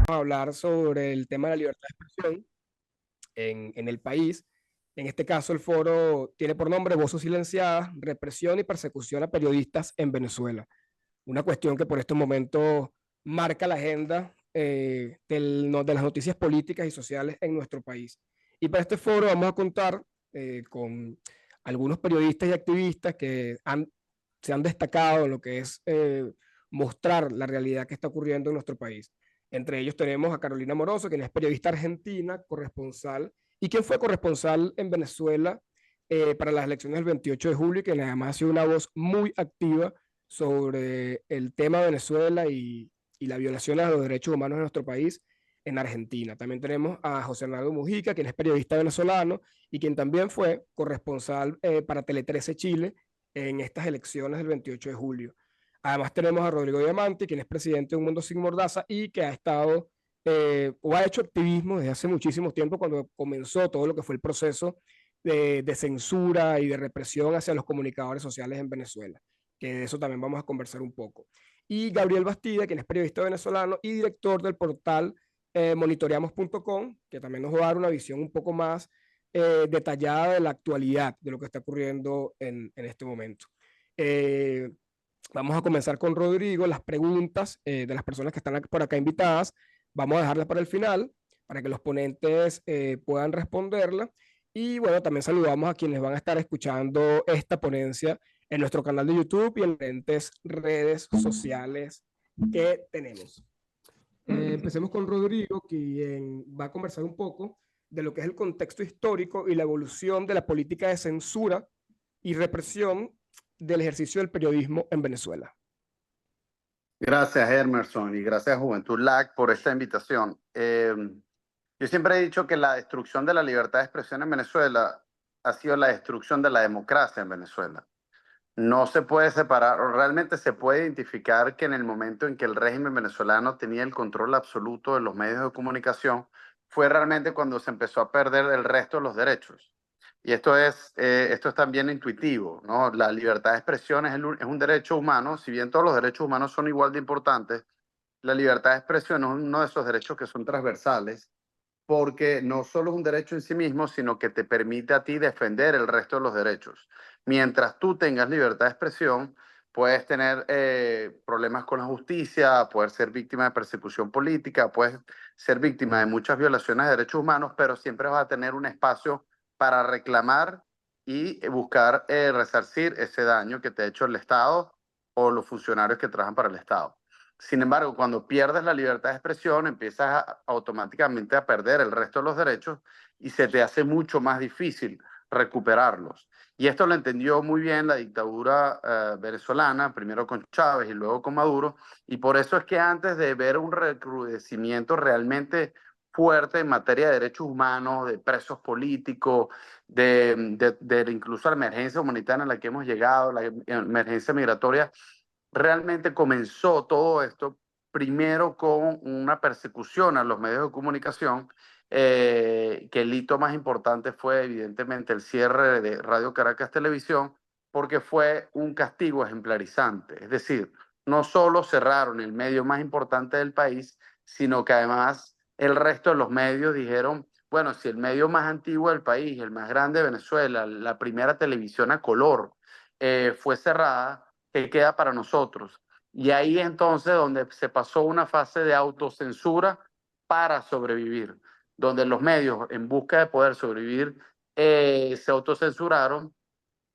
a hablar sobre el tema de la libertad de expresión en el país. En este caso, el foro tiene por nombre Voces Silenciadas, Represión y Persecución a Periodistas en Venezuela. Una cuestión que por estos momentos marca la agenda de las noticias políticas y sociales en nuestro país. Y para este foro vamos a contar con algunos periodistas y activistas se han destacado en lo que es mostrar la realidad que está ocurriendo en nuestro país. Entre ellos tenemos a Carolina Moroso, quien es periodista argentina, corresponsal, y quien fue corresponsal en Venezuela para las elecciones del 28 de julio, y que además ha sido una voz muy activa sobre el tema de Venezuela y la violación a los derechos humanos en nuestro país en Argentina. También tenemos a José Hernando Mujica, quien es periodista venezolano y quien también fue corresponsal para Tele 13 Chile en estas elecciones del 28 de julio. Además tenemos a Rodrigo Diamante, quien es presidente de Un Mundo Sin Mordaza y que ha estado o ha hecho activismo desde hace muchísimo tiempo cuando comenzó todo lo que fue el proceso de censura y de represión hacia los comunicadores sociales en Venezuela, que de eso también vamos a conversar un poco. Y Gabriel Bastida, quien es periodista venezolano y director del portal monitoreamos.com, que también nos va a dar una visión un poco más detallada de la actualidad, de lo que está ocurriendo en este momento. Eh, Vamos a comenzar con Rodrigo, las preguntas de las personas que están por acá invitadas. Vamos a dejarlas para el final, para que los ponentes puedan responderla. Y bueno, también saludamos a quienes van a estar escuchando esta ponencia en nuestro canal de YouTube y en diferentes redes sociales que tenemos. Empecemos con Rodrigo, quien va a conversar un poco de lo que es el contexto histórico y la evolución de la política de censura y represión del ejercicio del periodismo en Venezuela. Gracias, Emerson, y gracias, Juventud LAC, por esta invitación. Yo siempre he dicho que la destrucción de la libertad de expresión en Venezuela ha sido la destrucción de la democracia en Venezuela. No se puede separar, o realmente se puede identificar que en el momento en que el régimen venezolano tenía el control absoluto de los medios de comunicación, fue realmente cuando se empezó a perder el resto de los derechos. Y esto es también intuitivo, ¿no? La libertad de expresión es un derecho humano, si bien todos los derechos humanos son igual de importantes, la libertad de expresión es uno de esos derechos que son transversales, porque no solo es un derecho en sí mismo, sino que te permite a ti defender el resto de los derechos. Mientras tú tengas libertad de expresión, puedes tener problemas con la justicia, puedes ser víctima de persecución política, puedes ser víctima de muchas violaciones de derechos humanos, pero siempre vas a tener un espacio para reclamar y buscar resarcir ese daño que te ha hecho el Estado o los funcionarios que trabajan para el Estado. Sin embargo, cuando pierdes la libertad de expresión, empiezas automáticamente a perder el resto de los derechos y se te hace mucho más difícil recuperarlos. Y esto lo entendió muy bien la dictadura venezolana, primero con Chávez y luego con Maduro, y por eso es que antes de ver un recrudecimiento realmente fuerte en materia de derechos humanos, de presos políticos, de incluso la emergencia humanitaria en la que hemos llegado, la emergencia migratoria, realmente comenzó todo esto primero con una persecución a los medios de comunicación, que el hito más importante fue evidentemente el cierre de Radio Caracas Televisión, porque fue un castigo ejemplarizante. Es decir, no solo cerraron el medio más importante del país, sino que además el resto de los medios dijeron, bueno, si el medio más antiguo del país, el más grande de Venezuela, la primera televisión a color, fue cerrada, que queda para nosotros. Y ahí entonces donde se pasó una fase de autocensura para sobrevivir, donde los medios en busca de poder sobrevivir se autocensuraron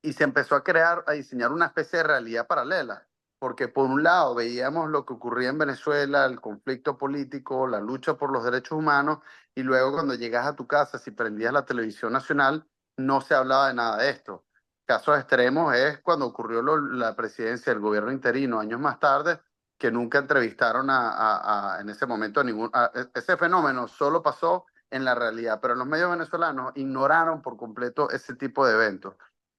y se empezó a crear, a diseñar una especie de realidad paralela, porque por un lado veíamos lo que ocurría en Venezuela, el conflicto político, la lucha por los derechos humanos, y luego cuando llegas a tu casa, si prendías la televisión nacional, no se hablaba de nada de esto. Casos extremos es cuando ocurrió la presidencia del gobierno interino años más tarde, que nunca entrevistaron en ese momento ese fenómeno solo pasó en la realidad, pero los medios venezolanos ignoraron por completo ese tipo de eventos.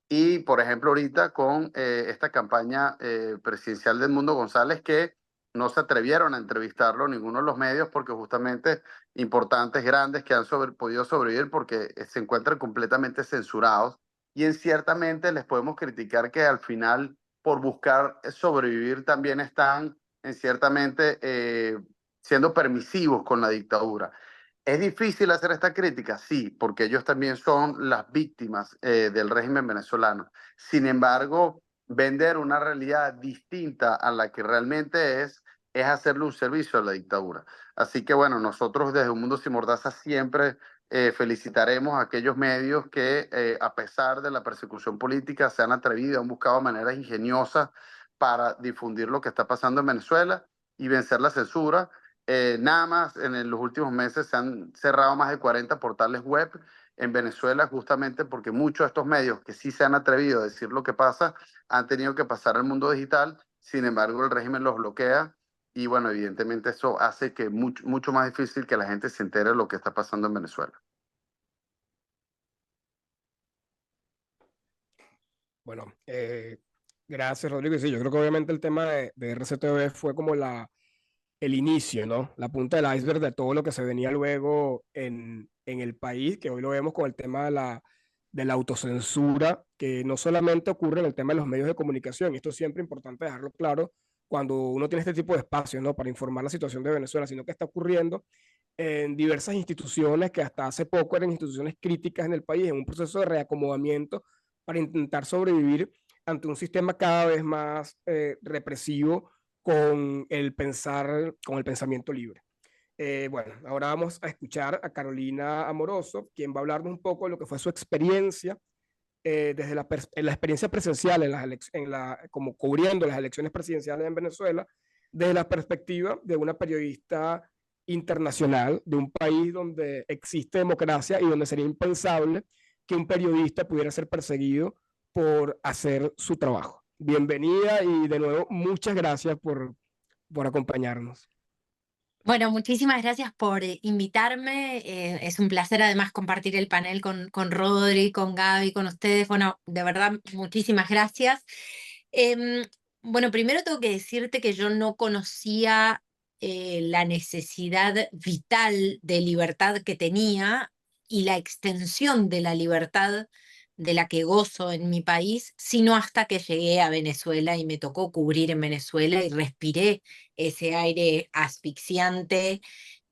Y, por ejemplo, ahorita con esta campaña presidencial de Edmundo González, que no se atrevieron a entrevistarlo ninguno de los medios porque justamente importantes, grandes, que han podido sobrevivir porque se encuentran completamente censurados. Y en ciertamente les podemos criticar que al final, por buscar sobrevivir, también están en ciertamente siendo permisivos con la dictadura. ¿Es difícil hacer esta crítica? Sí, porque ellos también son las víctimas del régimen venezolano. Sin embargo, vender una realidad distinta a la que realmente es hacerle un servicio a la dictadura. Así que bueno, nosotros desde Un Mundo Sin Mordaza siempre felicitaremos a aquellos medios que a pesar de la persecución política se han atrevido, han buscado maneras ingeniosas para difundir lo que está pasando en Venezuela y vencer la censura. Nada más en los últimos meses se han cerrado más de 40 portales web en Venezuela justamente porque muchos de estos medios que sí se han atrevido a decir lo que pasa han tenido que pasar al mundo digital. Sin embargo, el régimen los bloquea y bueno, evidentemente eso hace que mucho más difícil que la gente se entere de lo que está pasando en Venezuela. Bueno, gracias, Rodrigo. Y sí, yo creo que obviamente el tema de RCTV fue como el inicio, ¿no? La punta del iceberg de todo lo que se venía luego en el país, que hoy lo vemos con el tema de la autocensura, que no solamente ocurre en el tema de los medios de comunicación, y esto es siempre importante dejarlo claro cuando uno tiene este tipo de espacios, ¿no? Para informar la situación de Venezuela, sino que está ocurriendo en diversas instituciones que hasta hace poco eran instituciones críticas en el país, en un proceso de reacomodamiento para intentar sobrevivir ante un sistema cada vez más represivo con el pensamiento libre. Bueno, ahora vamos a escuchar a Carolina Amoroso, quien va a hablarnos un poco de lo que fue su experiencia desde la experiencia presencial como cubriendo las elecciones presidenciales en Venezuela, desde la perspectiva de una periodista internacional de un país donde existe democracia y donde sería impensable que un periodista pudiera ser perseguido por hacer su trabajo. Bienvenida y de nuevo muchas gracias por acompañarnos. Bueno, muchísimas gracias por invitarme. Es un placer además compartir el panel con Rodri, con Gaby, con ustedes. Bueno, de verdad, muchísimas gracias. Em, bueno, primero tengo que decirte que yo no conocía la necesidad vital de libertad que tenía y la extensión de la libertad de la que gozo en mi país, sino hasta que llegué a Venezuela y me tocó cubrir en Venezuela y respiré ese aire asfixiante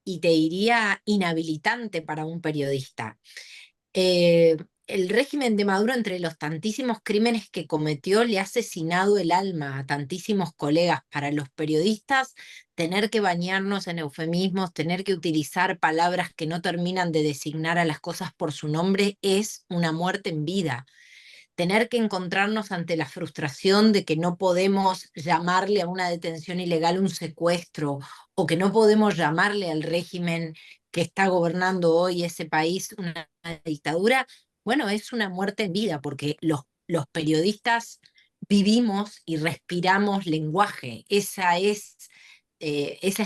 y te diría inhabilitante para un periodista. El régimen de Maduro, entre los tantísimos crímenes que cometió, le ha asesinado el alma a tantísimos colegas. Para los periodistas, tener que bañarnos en eufemismos, tener que utilizar palabras que no terminan de designar a las cosas por su nombre, es una muerte en vida. Tener que encontrarnos ante la frustración de que no podemos llamarle a una detención ilegal un secuestro, o que no podemos llamarle al régimen que está gobernando hoy ese país una dictadura, bueno, es una muerte en vida, porque los periodistas vivimos y respiramos lenguaje. Esa es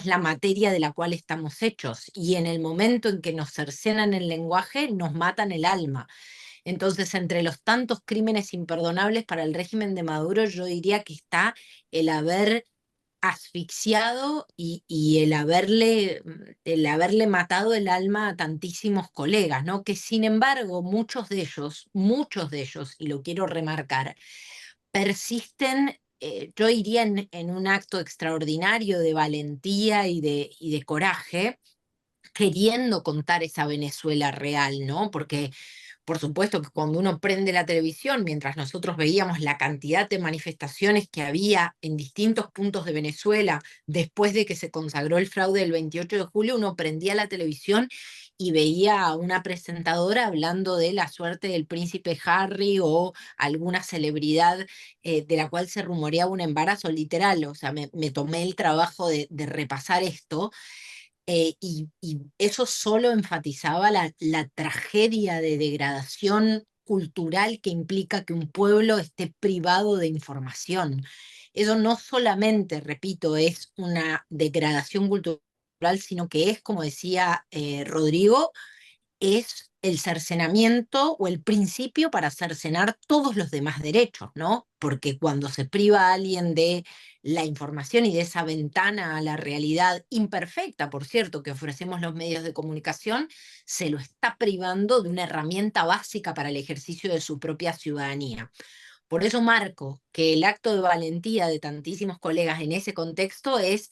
la materia de la cual estamos hechos, y en el momento en que nos cercenan el lenguaje, nos matan el alma. Entonces, entre los tantos crímenes imperdonables para el régimen de Maduro, yo diría que está el haber asfixiado y el haberle matado el alma a tantísimos colegas, ¿no? Que sin embargo, muchos de ellos, y lo quiero remarcar, persisten, yo diría, en un acto extraordinario de valentía y de coraje, queriendo contar esa Venezuela real, ¿no? Porque por supuesto que cuando uno prende la televisión, mientras nosotros veíamos la cantidad de manifestaciones que había en distintos puntos de Venezuela después de que se consagró el fraude del 28 de julio, uno prendía la televisión y veía a una presentadora hablando de la suerte del príncipe Harry o alguna celebridad de la cual se rumoreaba un embarazo literal. O sea, me tomé el trabajo de repasar esto. Y eso solo enfatizaba la tragedia de degradación cultural que implica que un pueblo esté privado de información. Eso no solamente, repito, es una degradación cultural, sino que es, como decía Rodrigo, es el cercenamiento o el principio para cercenar todos los demás derechos, ¿no? Porque cuando se priva a alguien de la información y de esa ventana a la realidad imperfecta, por cierto, que ofrecemos los medios de comunicación, se lo está privando de una herramienta básica para el ejercicio de su propia ciudadanía. Por eso marco que el acto de valentía de tantísimos colegas en ese contexto es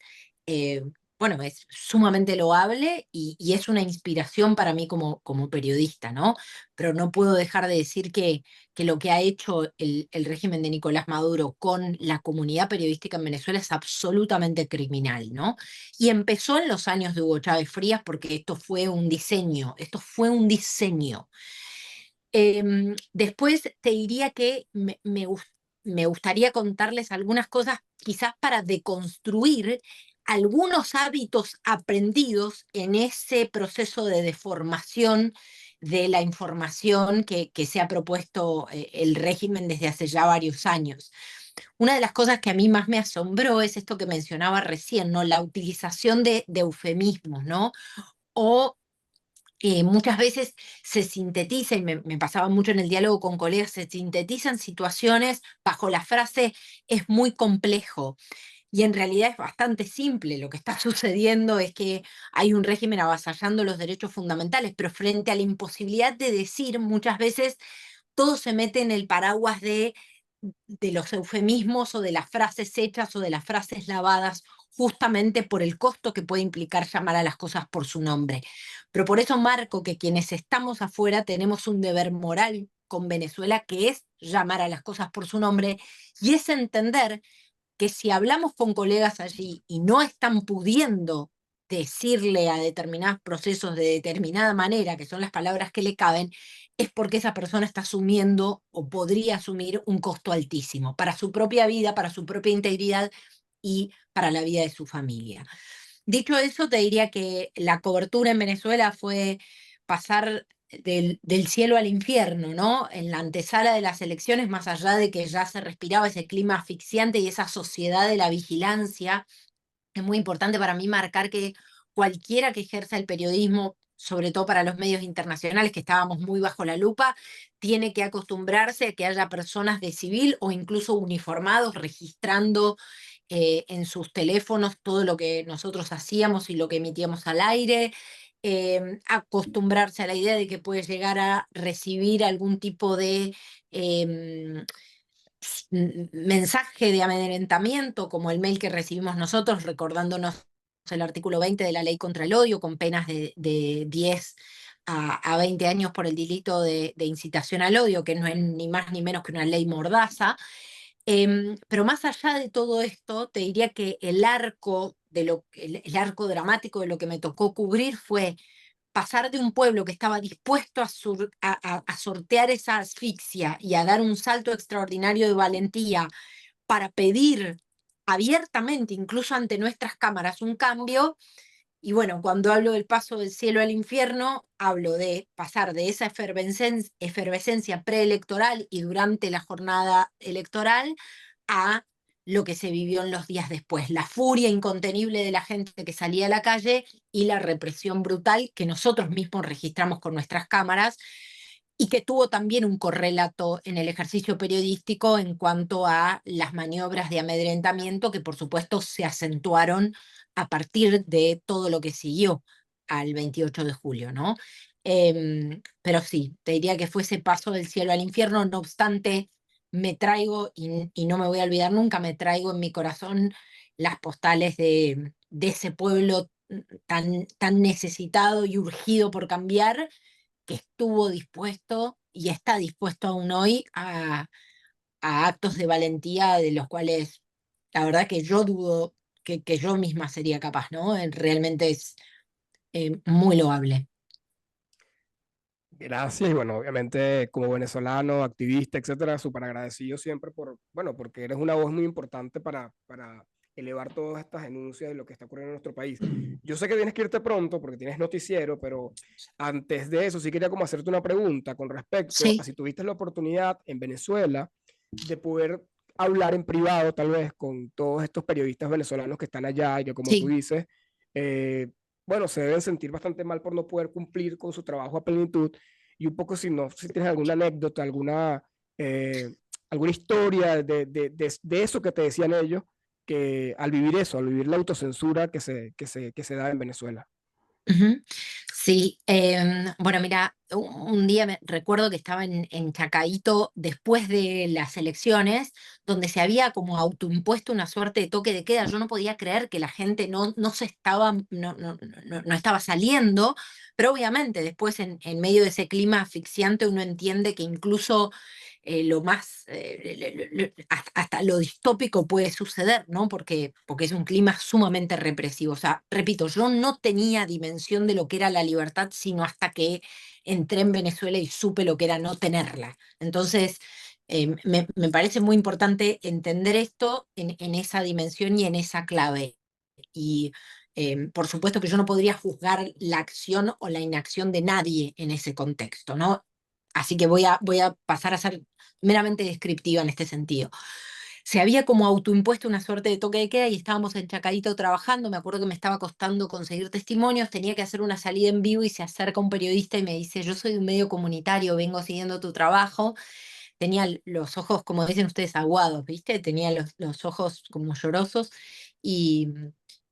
bueno, es sumamente loable y es una inspiración para mí como periodista, ¿no? Pero no puedo dejar de decir que lo que ha hecho el régimen de Nicolás Maduro con la comunidad periodística en Venezuela es absolutamente criminal, ¿no? Y empezó en los años de Hugo Chávez Frías porque esto fue un diseño, esto fue un diseño. Después te diría que me gustaría contarles algunas cosas quizás para deconstruir algunos hábitos aprendidos en ese proceso de deformación de la información que se ha propuesto el régimen desde hace ya varios años. Una de las cosas que a mí más me asombró es esto que mencionaba recién, ¿no? La utilización de eufemismos, ¿no? O muchas veces se sintetiza, y me pasaba mucho en el diálogo con colegas, se sintetizan situaciones bajo la frase es muy complejo. Y en realidad es bastante simple. Lo que está sucediendo es que hay un régimen avasallando los derechos fundamentales, pero frente a la imposibilidad de decir, muchas veces todo se mete en el paraguas de los eufemismos o de las frases hechas o de las frases lavadas, justamente por el costo que puede implicar llamar a las cosas por su nombre. Pero por eso marco que quienes estamos afuera tenemos un deber moral con Venezuela, que es llamar a las cosas por su nombre, y es entender que si hablamos con colegas allí y no están pudiendo decirle a determinados procesos de determinada manera, que son las palabras que le caben, es porque esa persona está asumiendo o podría asumir un costo altísimo para su propia vida, para su propia integridad y para la vida de su familia. Dicho eso, te diría que la cobertura en Venezuela fue pasar del cielo al infierno, ¿no? En la antesala de las elecciones, más allá de que ya se respiraba ese clima asfixiante y esa sociedad de la vigilancia, es muy importante para mí marcar que cualquiera que ejerza el periodismo, sobre todo para los medios internacionales, que estábamos muy bajo la lupa, tiene que acostumbrarse a que haya personas de civil o incluso uniformados registrando en sus teléfonos todo lo que nosotros hacíamos y lo que emitíamos al aire, acostumbrarse a la idea de que puede llegar a recibir algún tipo de mensaje de amedrentamiento, como el mail que recibimos nosotros, recordándonos el artículo 20 de la ley contra el odio, con penas de 10 a 20 años por el delito de incitación al odio, que no es ni más ni menos que una ley mordaza. Pero más allá de todo esto, te diría que el arco dramático de lo que me tocó cubrir fue pasar de un pueblo que estaba dispuesto a sortear esa asfixia y a dar un salto extraordinario de valentía para pedir abiertamente, incluso ante nuestras cámaras, un cambio. Y bueno, cuando hablo del paso del cielo al infierno, hablo de pasar de esa efervescencia preelectoral y durante la jornada electoral a lo que se vivió en los días después, la furia incontenible de la gente que salía a la calle y la represión brutal que nosotros mismos registramos con nuestras cámaras y que tuvo también un correlato en el ejercicio periodístico en cuanto a las maniobras de amedrentamiento que por supuesto se acentuaron a partir de todo lo que siguió al 28 de julio, ¿no? Pero sí, te diría que fue ese paso del cielo al infierno, no obstante, me traigo, y no me voy a olvidar nunca, me traigo en mi corazón las postales de ese pueblo tan necesitado y urgido por cambiar, que estuvo dispuesto y está dispuesto aún hoy a actos de valentía de los cuales la verdad que yo dudo que yo misma sería capaz, ¿no? Realmente es muy loable. Gracias, y bueno, obviamente como venezolano, activista, etcétera, súper agradecido siempre bueno, porque eres una voz muy importante para elevar todas estas denuncias de lo que está ocurriendo en nuestro país. Yo sé que tienes que irte pronto porque tienes noticiero, pero antes de eso sí quería como hacerte una pregunta con respecto a Sí. si tuviste la oportunidad en Venezuela de poder hablar en privado tal vez con todos estos periodistas venezolanos que están allá y que como tú Sí. dices, bueno, se deben sentir bastante mal por no poder cumplir con su trabajo a plenitud y un poco si no, si tienes alguna anécdota, eh, alguna historia de eso que te decían ellos, que al vivir eso, al vivir la autocensura que se da en Venezuela. Ujú. Sí, bueno, mira, un día recuerdo que estaba en Chacaíto después de las elecciones, donde se había como autoimpuesto una suerte de toque de queda. Yo no podía creer que la gente no se estaba, no estaba saliendo, pero obviamente después en medio de ese clima asfixiante uno entiende que incluso lo más, hasta lo distópico puede suceder, ¿no? Porque es un clima sumamente represivo. O sea, repito, yo no tenía dimensión de lo que era la libertad, sino hasta que entré en Venezuela y supe lo que era no tenerla. Entonces, me parece muy importante entender esto en esa dimensión y en esa clave. Y por supuesto que yo no podría juzgar la acción o la inacción de nadie en ese contexto, ¿no? Así que voy a pasar a ser meramente descriptiva en este sentido. Se había como autoimpuesto una suerte de toque de queda y estábamos en Chacarito trabajando. Me acuerdo que me estaba costando conseguir testimonios, tenía que hacer una salida en vivo y se acerca un periodista y me dice: yo soy de un medio comunitario, vengo siguiendo tu trabajo. Tenía los ojos, como dicen ustedes, aguados, ¿viste? Tenía los ojos como llorosos y,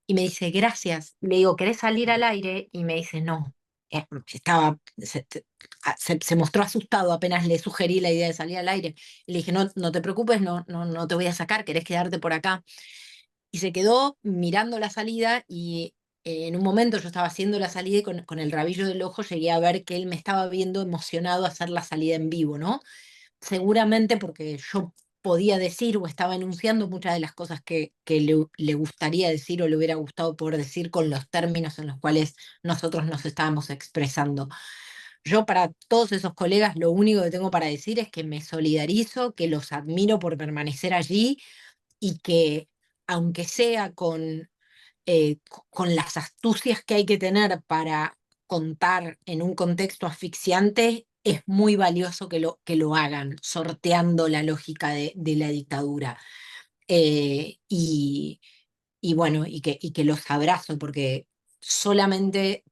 y me dice: gracias. Le digo: ¿querés salir al aire? Y me dice: no. Estaba, se mostró asustado apenas le sugerí la idea de salir al aire. Y le dije: no, no te preocupes, no te voy a sacar, querés quedarte por acá. Y se quedó mirando la salida y en un momento yo estaba haciendo la salida y con el rabillo del ojo llegué a ver que él me estaba viendo emocionado a hacer la salida en vivo, ¿no? Seguramente porque yo podía decir o estaba enunciando muchas de las cosas que le gustaría decir o le hubiera gustado poder decir con los términos en los cuales nosotros nos estábamos expresando. Yo para todos esos colegas lo único que tengo para decir es que me solidarizo, que los admiro por permanecer allí y que aunque sea con las astucias que hay que tener para contar en un contexto asfixiante, es muy valioso que lo hagan, sorteando la lógica de la dictadura. Eh, y, y bueno, y que los abrazo, porque solamente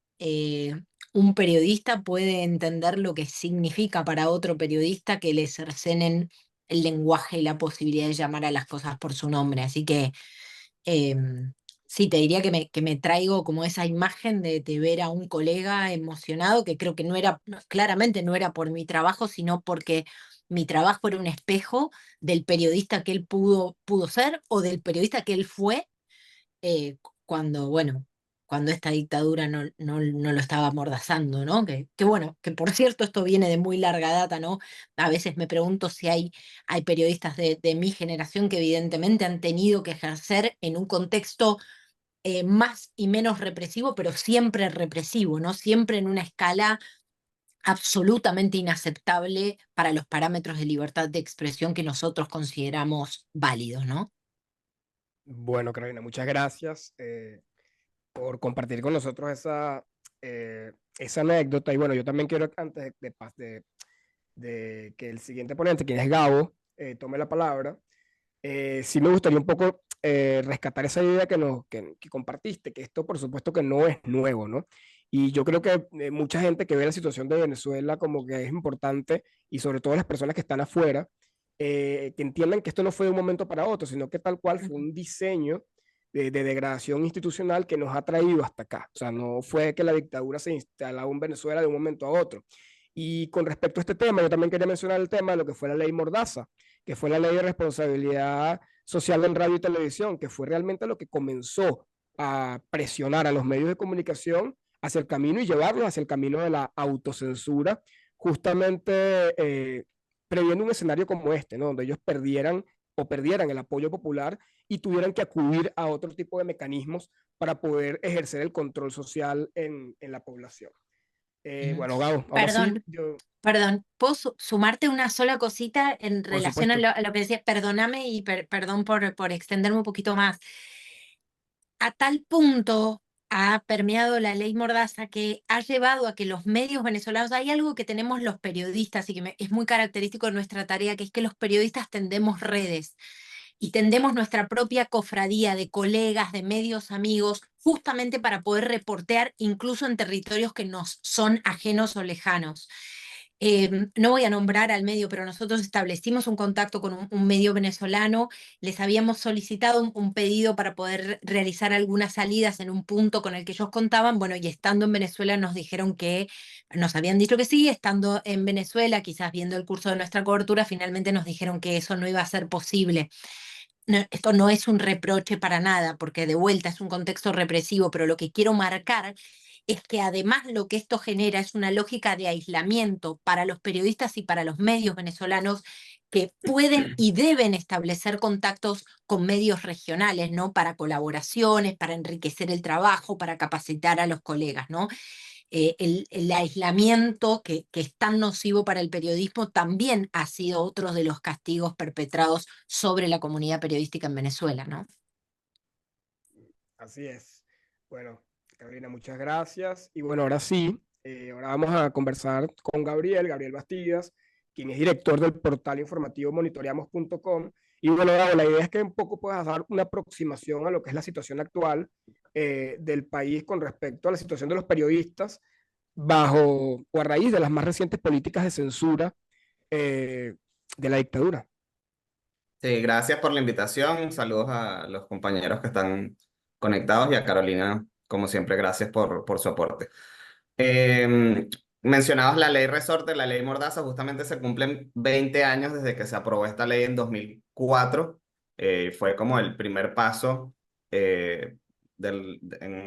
un periodista puede entender lo que significa para otro periodista que le cercenen el lenguaje y la posibilidad de llamar a las cosas por su nombre. Así que sí, te diría que me traigo como esa imagen de ver a un colega emocionado, que creo que no era, claramente no era por mi trabajo, sino porque mi trabajo era un espejo del periodista que él pudo ser o del periodista que él fue cuando, bueno, cuando esta dictadura no lo estaba amordazando, ¿no? Que bueno, que por cierto esto viene de muy larga data, ¿no? A veces me pregunto si hay periodistas de mi generación que evidentemente han tenido que ejercer en un contexto más y menos represivo, pero siempre represivo, ¿no? Siempre en una escala absolutamente inaceptable para los parámetros de libertad de expresión que nosotros consideramos válidos, ¿no? Bueno, Carolina, muchas gracias por compartir con nosotros esa anécdota. Y bueno, yo también quiero, antes de que el siguiente ponente, quien es Gabo, tome la palabra, sí me gustaría un poco rescatar esa idea que compartiste, que esto por supuesto que no es nuevo, ¿no? Y yo creo que mucha gente que ve la situación de Venezuela como que es importante, y sobre todo las personas que están afuera, que entiendan que esto no fue de un momento para otro, sino que tal cual fue un diseño de degradación institucional que nos ha traído hasta acá. O sea, no fue que la dictadura se instaló en Venezuela de un momento a otro. Y con respecto a este tema, yo también quería mencionar el tema de lo que fue la ley Mordaza, que fue la ley de responsabilidad social en radio y televisión, que fue realmente lo que comenzó a presionar a los medios de comunicación hacia el camino y llevarlos hacia el camino de la autocensura, justamente previendo un escenario como este, ¿no? Donde ellos perdieran el apoyo popular y tuvieran que acudir a otro tipo de mecanismos para poder ejercer el control social en la población. Bueno, Gabo, ahora sí, Perdón, perdón, ¿puedo sumarte una sola cosita en por relación supuesto. a lo que decía? Perdóname y perdón por extenderme un poquito más. A tal punto ha permeado la ley Mordaza que ha llevado a que los medios venezolanos, hay algo que tenemos los periodistas y que es muy característico de nuestra tarea, que es que los periodistas tendemos redes y tendemos nuestra propia cofradía de colegas, de medios amigos, justamente para poder reportear incluso en territorios que nos son ajenos o lejanos. No voy a nombrar al medio, pero nosotros establecimos un contacto con un medio venezolano, les habíamos solicitado un pedido para poder realizar algunas salidas en un punto con el que ellos contaban, bueno, y estando en Venezuela nos dijeron que, nos habían dicho que sí, estando en Venezuela, quizás viendo el curso de nuestra cobertura, finalmente nos dijeron que eso no iba a ser posible. Esto no es un reproche para nada, porque de vuelta es un contexto represivo, pero lo que quiero marcar es que además lo que esto genera es una lógica de aislamiento para los periodistas y para los medios venezolanos que pueden y deben establecer contactos con medios regionales, ¿no? Para colaboraciones, para enriquecer el trabajo, para capacitar a los colegas, ¿no? El aislamiento que es tan nocivo para el periodismo también ha sido otro de los castigos perpetrados sobre la comunidad periodística en Venezuela, ¿no? Así es. Bueno, Carolina, muchas gracias. Y bueno, ahora sí, ahora vamos a conversar con Gabriel Bastidas, quien es director del portal informativo monitoreamos.com. Y bueno, Gabo, la idea es que un poco puedas dar una aproximación a lo que es la situación actual del país con respecto a la situación de los periodistas bajo o a raíz de las más recientes políticas de censura eh, de la dictadura. Sí, gracias por la invitación. Saludos a los compañeros que están conectados y a Carolina, como siempre, gracias por su aporte. Mencionabas la ley Resorte, la ley Mordaza, justamente se cumplen 20 años desde que se aprobó esta ley en 2004. Fue como el primer paso en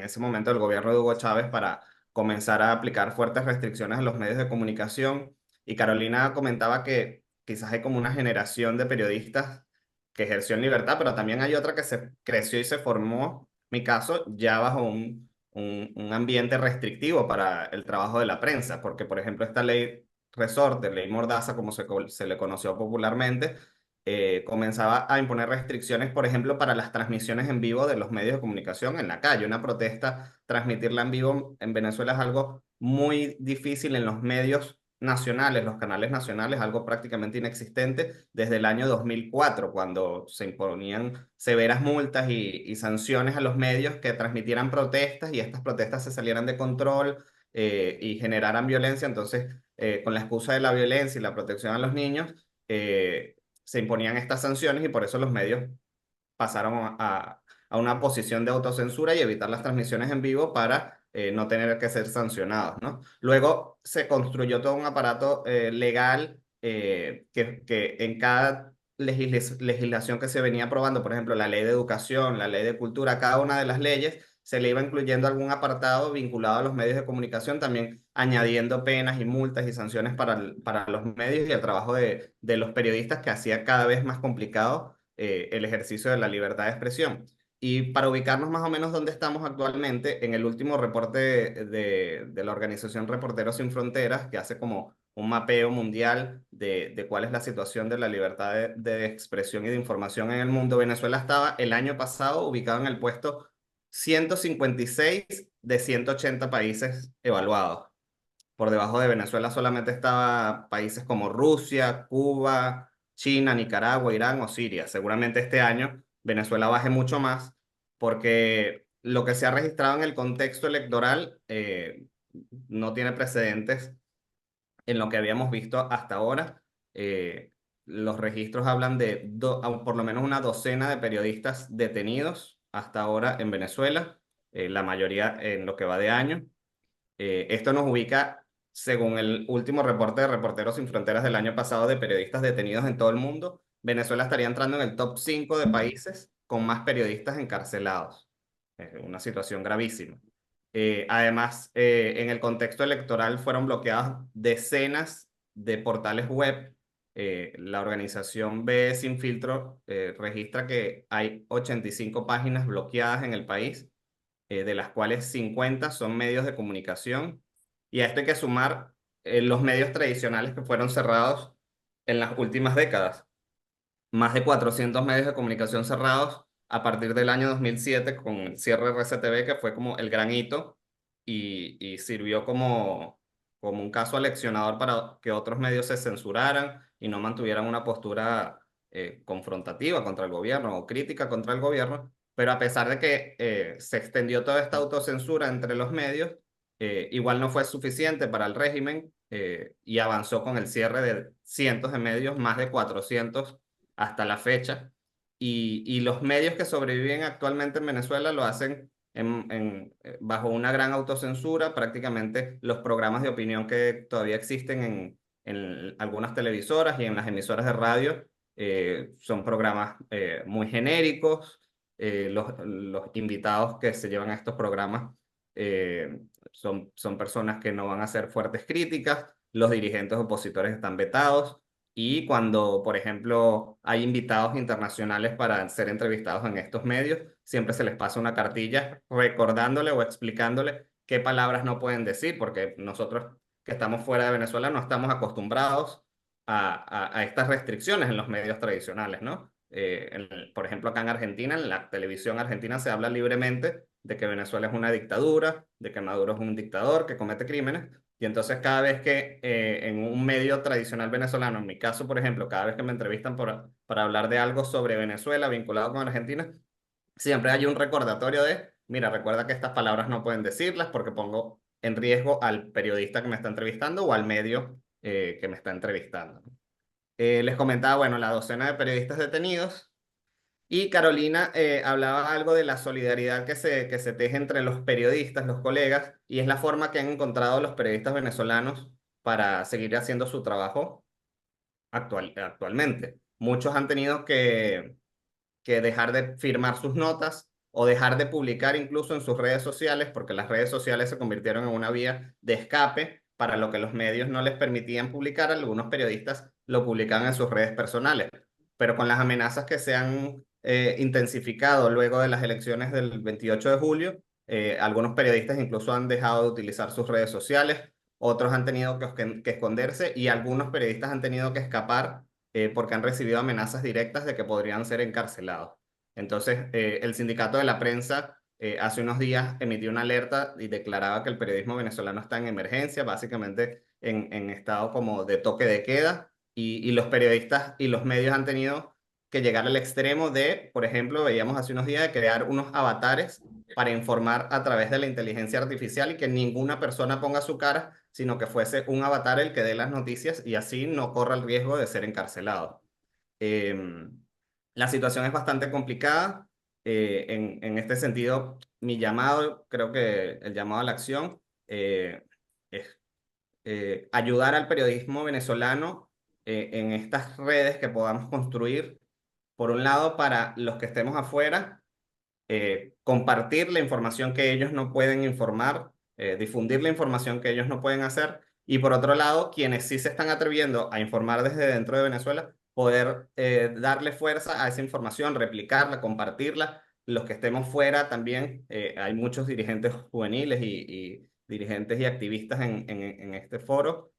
ese momento del gobierno de Hugo Chávez para comenzar a aplicar fuertes restricciones a los medios de comunicación. Y Carolina comentaba que quizás hay como una generación de periodistas que ejerció en libertad, pero también hay otra que se creció y se formó, mi caso, ya bajo un ambiente restrictivo para el trabajo de la prensa, porque por ejemplo esta ley Resorte, ley Mordaza, como se le conoció popularmente, comenzaba a imponer restricciones, por ejemplo, para las transmisiones en vivo de los medios de comunicación en la calle. Una protesta, transmitirla en vivo en Venezuela es algo muy difícil en los medios nacionales, los canales nacionales, algo prácticamente inexistente desde el año 2004, cuando se imponían severas multas y sanciones a los medios que transmitieran protestas y estas protestas se salieran de control y generaran violencia. Entonces, con la excusa de la violencia y la protección a los niños, se imponían estas sanciones y por eso los medios pasaron a una posición de autocensura y evitar las transmisiones en vivo para no tener que ser sancionados, ¿no? Luego se construyó todo un aparato legal que en cada legislación que se venía aprobando, por ejemplo, la ley de educación, la ley de cultura, cada una de las leyes se le iba incluyendo algún apartado vinculado a los medios de comunicación, también añadiendo penas y multas y sanciones para los medios y el trabajo de los periodistas que hacía cada vez más complicado el ejercicio de la libertad de expresión. Y para ubicarnos más o menos donde estamos actualmente, en el último reporte de la organización Reporteros Sin Fronteras, que hace como un mapeo mundial de cuál es la situación de la libertad de expresión y de información en el mundo, Venezuela estaba el año pasado ubicado en el puesto 156 de 180 países evaluados. Por debajo de Venezuela solamente estaba países como Rusia, Cuba, China, Nicaragua, Irán o Siria. Seguramente este año Venezuela baje mucho más porque lo que se ha registrado en el contexto electoral no tiene precedentes en lo que habíamos visto hasta ahora. Los registros hablan de por lo menos una docena de periodistas detenidos hasta ahora en Venezuela, la mayoría en lo que va de año. Esto nos ubica, según el último reporte de Reporteros Sin Fronteras del año pasado de periodistas detenidos en todo el mundo, Venezuela estaría entrando en el top 5 de países con más periodistas encarcelados. Una situación gravísima. Además, en el contexto electoral fueron bloqueadas decenas de portales web. La organización B Sin Filtro registra que hay 85 páginas bloqueadas en el país, de las cuales 50 son medios de comunicación. Y a esto hay que sumar los medios tradicionales que fueron cerrados en las últimas décadas. Más de 400 medios de comunicación cerrados a partir del año 2007 con el cierre de RCTV, que fue como el gran hito y sirvió como un caso aleccionador para que otros medios se censuraran y no mantuvieran una postura confrontativa contra el gobierno o crítica contra el gobierno. Pero a pesar de que se extendió toda esta autocensura entre los medios, igual no fue suficiente para el régimen y avanzó con el cierre de cientos de medios, más de 400 hasta la fecha. Y los medios que sobreviven actualmente en Venezuela lo hacen bajo una gran autocensura. Prácticamente los programas de opinión que todavía existen en algunas televisoras y en las emisoras de radio son programas muy genéricos. Los invitados que se llevan a estos programas son personas que no van a hacer fuertes críticas, los dirigentes opositores están vetados, y cuando, por ejemplo, hay invitados internacionales para ser entrevistados en estos medios, siempre se les pasa una cartilla recordándole o explicándole qué palabras no pueden decir, porque nosotros que estamos fuera de Venezuela no estamos acostumbrados a estas restricciones en los medios tradicionales, ¿no? Por ejemplo, acá en Argentina, en la televisión argentina se habla libremente de que Venezuela es una dictadura, de que Maduro es un dictador que comete crímenes, y entonces cada vez que en un medio tradicional venezolano, en mi caso, por ejemplo, cada vez que me entrevistan para hablar de algo sobre Venezuela vinculado con Argentina, siempre hay un recordatorio de, mira, recuerda que estas palabras no pueden decirlas porque pongo en riesgo al periodista que me está entrevistando o al medio que me está entrevistando. Les comentaba, bueno, la docena de periodistas detenidos, y Carolina hablaba algo de la solidaridad que se teje entre los periodistas, los colegas, y es la forma que han encontrado los periodistas venezolanos para seguir haciendo su trabajo actualmente. Muchos han tenido que dejar de firmar sus notas o dejar de publicar incluso en sus redes sociales, porque las redes sociales se convirtieron en una vía de escape para lo que los medios no les permitían publicar. Algunos periodistas lo publicaban en sus redes personales, pero con las amenazas que se han intensificado luego de las elecciones del 28 de julio, algunos periodistas incluso han dejado de utilizar sus redes sociales, otros han tenido que esconderse, y algunos periodistas han tenido que escapar porque han recibido amenazas directas de que podrían ser encarcelados. Entonces, el Sindicato de la Prensa hace unos días emitió una alerta y declaraba que el periodismo venezolano está en emergencia, básicamente en estado como de toque de queda, y los periodistas y los medios han tenido que llegar al extremo de, por ejemplo, veíamos hace unos días, de crear unos avatares para informar a través de la inteligencia artificial y que ninguna persona ponga su cara, sino que fuese un avatar el que dé las noticias y así no corra el riesgo de ser encarcelado. La situación es bastante complicada. En este sentido, mi llamado, creo que el llamado a la acción es ayudar al periodismo venezolano en estas redes que podamos construir. Por un lado, para los que estemos afuera, compartir la información que ellos no pueden informar, difundir la información que ellos no pueden hacer, y por otro lado, quienes sí se están atreviendo a informar desde dentro de Venezuela, poder darle fuerza a esa información, replicarla, compartirla. Los que estemos fuera también, hay muchos dirigentes juveniles y dirigentes y activistas en este foro,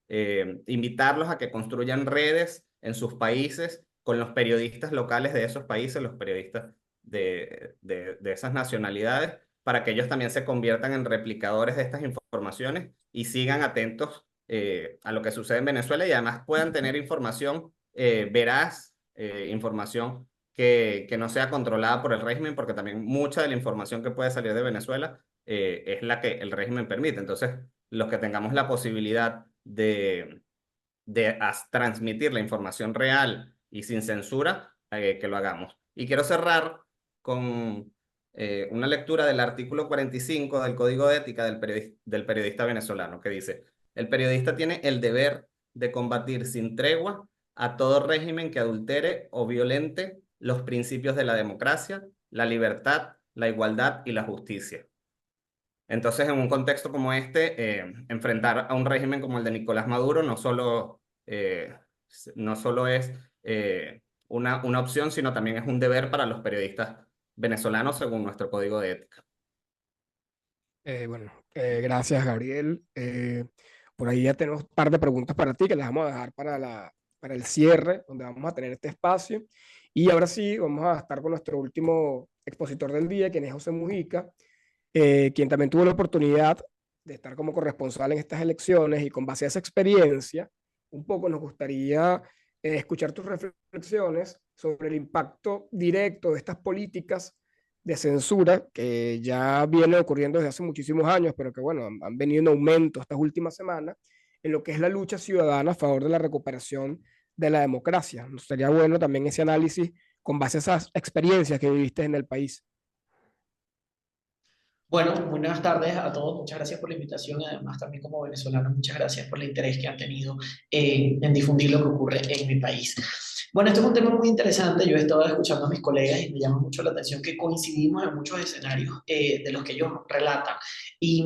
invitarlos a que construyan redes en sus países con los periodistas locales de esos países, los periodistas de esas nacionalidades, para que ellos también se conviertan en replicadores de estas informaciones y sigan atentos a lo que sucede en Venezuela, y además puedan tener información veraz, información que no sea controlada por el régimen, porque también mucha de la información que puede salir de Venezuela es la que el régimen permite. Entonces, los que tengamos la posibilidad de transmitir la información real y sin censura, que lo hagamos. Y quiero cerrar con una lectura del artículo 45 del Código de Ética del periodista venezolano, que dice: el periodista tiene el deber de combatir sin tregua a todo régimen que adultere o violente los principios de la democracia, la libertad, la igualdad y la justicia. Entonces, en un contexto como este, enfrentar a un régimen como el de Nicolás Maduro no solo es una opción, sino también es un deber para los periodistas venezolanos según nuestro código de ética. Gracias, Gabriel. Por ahí ya tenemos un par de preguntas para ti que las vamos a dejar para el cierre, donde vamos a tener este espacio. Y ahora sí, vamos a estar con nuestro último expositor del día, quien es José Mujica, quien también tuvo la oportunidad de estar como corresponsal en estas elecciones, y con base a esa experiencia, un poco nos gustaría escuchar tus reflexiones sobre el impacto directo de estas políticas de censura que ya viene ocurriendo desde hace muchísimos años, pero que bueno, han venido en aumento estas últimas semanas, en lo que es la lucha ciudadana a favor de la recuperación de la democracia. Nos sería bueno también ese análisis con base a esas experiencias que viviste en el país. Bueno, buenas tardes a todos. Muchas gracias por la invitación y además también como venezolano, muchas gracias por el interés que han tenido en difundir lo que ocurre en mi país. Bueno, este es un tema muy interesante. Yo he estado escuchando a mis colegas y me llama mucho la atención que coincidimos en muchos escenarios de los que ellos relatan. Y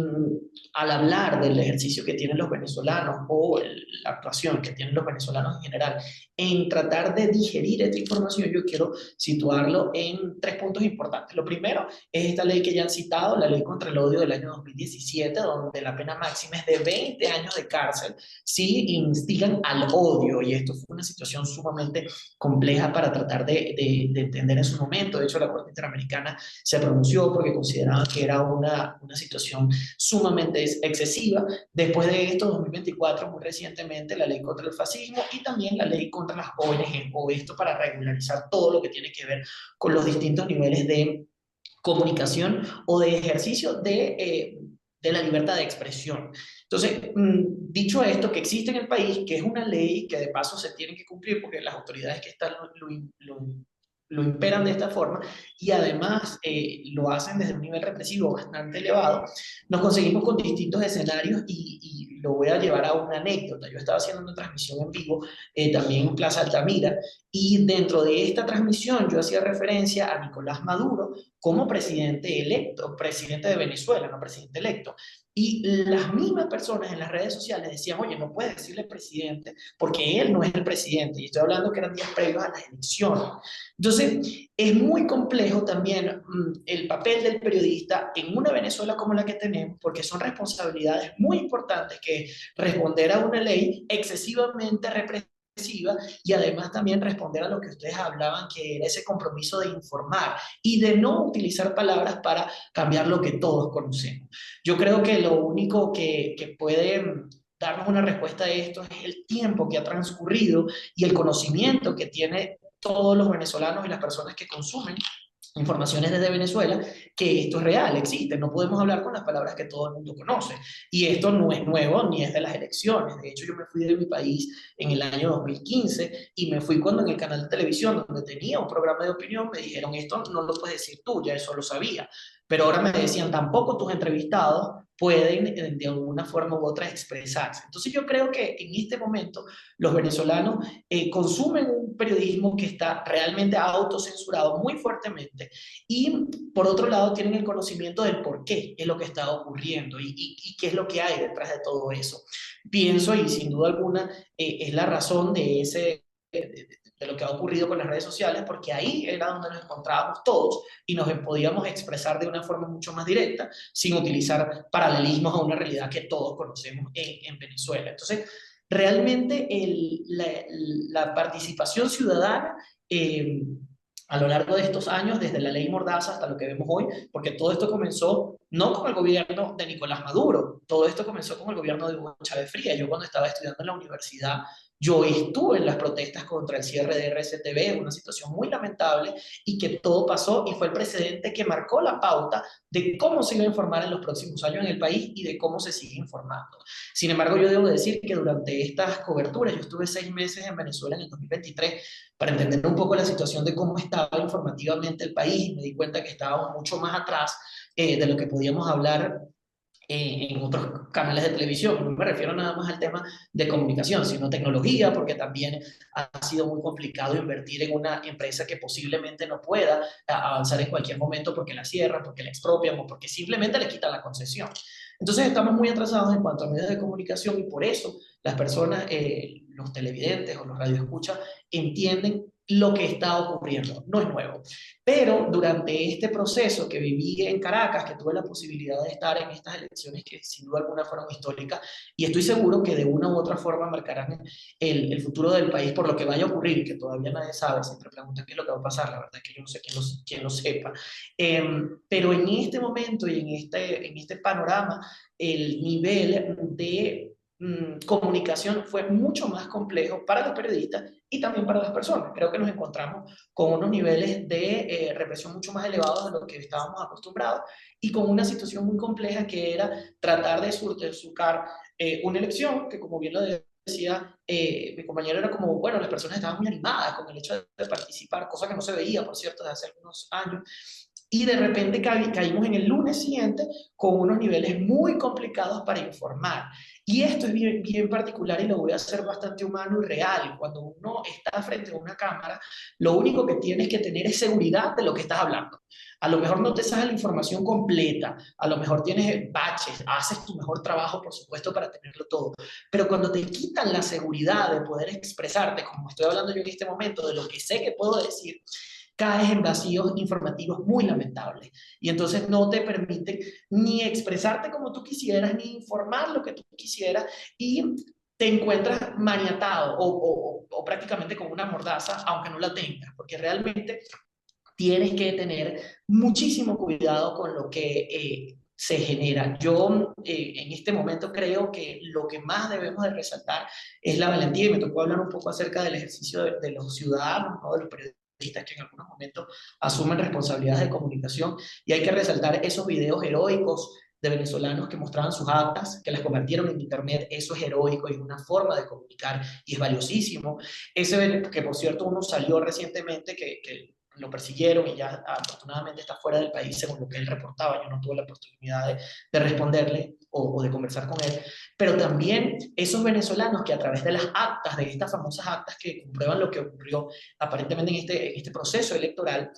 al hablar del ejercicio que tienen los venezolanos o la actuación que tienen los venezolanos en general en tratar de digerir esta información, yo quiero situarlo en tres puntos importantes. Lo primero es esta ley que ya han citado, la ley contra el odio del año 2017, donde la pena máxima es de 20 años de cárcel si instigan al odio. Y esto fue una situación sumamente compleja para tratar de entender en su momento. De hecho, la Corte Interamericana se pronunció porque consideraban que era una situación sumamente excesiva. Después de esto, 2024, muy recientemente, la ley contra el fascismo y también la ley contra las ONG, o esto para regularizar todo lo que tiene que ver con los distintos niveles de comunicación o de ejercicio de la libertad de expresión. Entonces, dicho esto, que existe en el país, que es una ley que de paso se tiene que cumplir porque las autoridades que están lo imperan de esta forma y además lo hacen desde un nivel represivo bastante elevado, nos conseguimos con distintos escenarios y lo voy a llevar a una anécdota. Yo estaba haciendo una transmisión en vivo también en Plaza Altamira y dentro de esta transmisión yo hacía referencia a Nicolás Maduro como presidente electo, presidente de Venezuela, no presidente electo. Y las mismas personas en las redes sociales decían, oye, no puedes decirle presidente porque él no es el presidente. Y estoy hablando que eran días previos a las elecciones. Entonces, es muy complejo también el papel del periodista en una Venezuela como la que tenemos, porque son responsabilidades muy importantes que responder a una ley excesivamente represiva y además también responder a lo que ustedes hablaban, que era ese compromiso de informar y de no utilizar palabras para cambiar lo que todos conocemos. Yo creo que lo único que puede darnos una respuesta a esto es el tiempo que ha transcurrido y el conocimiento que tiene todos los venezolanos y las personas que consumen informaciones desde Venezuela, que esto es real, existe, no podemos hablar con las palabras que todo el mundo conoce. Y esto no es nuevo ni es de las elecciones. De hecho, yo me fui de mi país en el año 2015 y me fui cuando en el canal de televisión, donde tenía un programa de opinión, me dijeron, esto no lo puedes decir tú, ya eso lo sabía. Pero ahora me decían, tampoco tus entrevistados pueden de alguna forma u otra expresarse. Entonces yo creo que en este momento los venezolanos consumen un periodismo que está realmente autocensurado muy fuertemente y por otro lado tienen el conocimiento del por qué es lo que está ocurriendo y qué es lo que hay detrás de todo eso. Pienso y sin duda alguna es la razón de ese de lo que ha ocurrido con las redes sociales, porque ahí era donde nos encontrábamos todos y nos podíamos expresar de una forma mucho más directa, sin utilizar paralelismos a una realidad que todos conocemos en Venezuela. Entonces, realmente la participación ciudadana a lo largo de estos años, desde la ley Mordaza hasta lo que vemos hoy, porque todo esto comenzó no con el gobierno de Nicolás Maduro, todo esto comenzó con el gobierno de Hugo Chávez Frías. Yo cuando estaba estudiando en la universidad, yo estuve en las protestas contra el cierre de RCTV, una situación muy lamentable y que todo pasó y fue el precedente que marcó la pauta de cómo se iba a informar en los próximos años en el país y de cómo se sigue informando. Sin embargo, yo debo decir que durante estas coberturas, yo estuve 6 meses en Venezuela en el 2023 para entender un poco la situación de cómo estaba informativamente el país y me di cuenta que estábamos mucho más atrás de lo que podíamos hablar en otros canales de televisión. No me refiero nada más al tema de comunicación, sino tecnología, porque también ha sido muy complicado invertir en una empresa que posiblemente no pueda avanzar en cualquier momento porque la cierran, porque la expropian o porque simplemente le quitan la concesión. Entonces estamos muy atrasados en cuanto a medios de comunicación y por eso las personas, los televidentes o los radioescuchas entienden lo que está ocurriendo. No es nuevo. Pero durante este proceso que viví en Caracas, que tuve la posibilidad de estar en estas elecciones que sin duda alguna fueron históricas, y estoy seguro que de una u otra forma marcarán el futuro del país por lo que vaya a ocurrir, que todavía nadie sabe, siempre preguntan qué es lo que va a pasar, la verdad es que yo no sé quién lo sepa. Pero en este momento y en este panorama, el nivel de comunicación fue mucho más complejo para los periodistas y también para las personas. Creo que nos encontramos con unos niveles de represión mucho más elevados de lo que estábamos acostumbrados y con una situación muy compleja que era tratar de surcar una elección que, como bien lo decía mi compañero, era como, bueno, las personas estaban muy animadas con el hecho de participar, cosa que no se veía, por cierto, desde hace algunos años. Y de repente caímos en el lunes siguiente con unos niveles muy complicados para informar. Y esto es bien, bien particular y lo voy a hacer bastante humano y real. Cuando uno está frente a una cámara, lo único que tienes que tener es seguridad de lo que estás hablando. A lo mejor no te sabes la información completa, a lo mejor tienes baches, haces tu mejor trabajo, por supuesto, para tenerlo todo. Pero cuando te quitan la seguridad de poder expresarte, como estoy hablando yo en este momento, de lo que sé que puedo decir, caes en vacíos informativos muy lamentables. Y entonces no te permiten ni expresarte como tú quisieras, ni informar lo que tú quisieras, y te encuentras maniatado o prácticamente con una mordaza, aunque no la tengas, porque realmente tienes que tener muchísimo cuidado con lo que se genera. Yo en este momento creo que lo que más debemos de resaltar es la valentía, y me tocó hablar un poco acerca del ejercicio de los ciudadanos, ¿no? De los periodistas que en algunos momentos asumen responsabilidades de comunicación, y hay que resaltar esos videos heroicos de venezolanos que mostraban sus actas, que las convirtieron en internet. Eso es heroico y es una forma de comunicar y es valiosísimo. Ese que, por cierto, uno salió recientemente que lo persiguieron y ya afortunadamente está fuera del país según lo que él reportaba. Yo no tuve la oportunidad de responderle o de conversar con él, pero también esos venezolanos que a través de las actas, de estas famosas actas que comprueban lo que ocurrió aparentemente en este proceso electoral,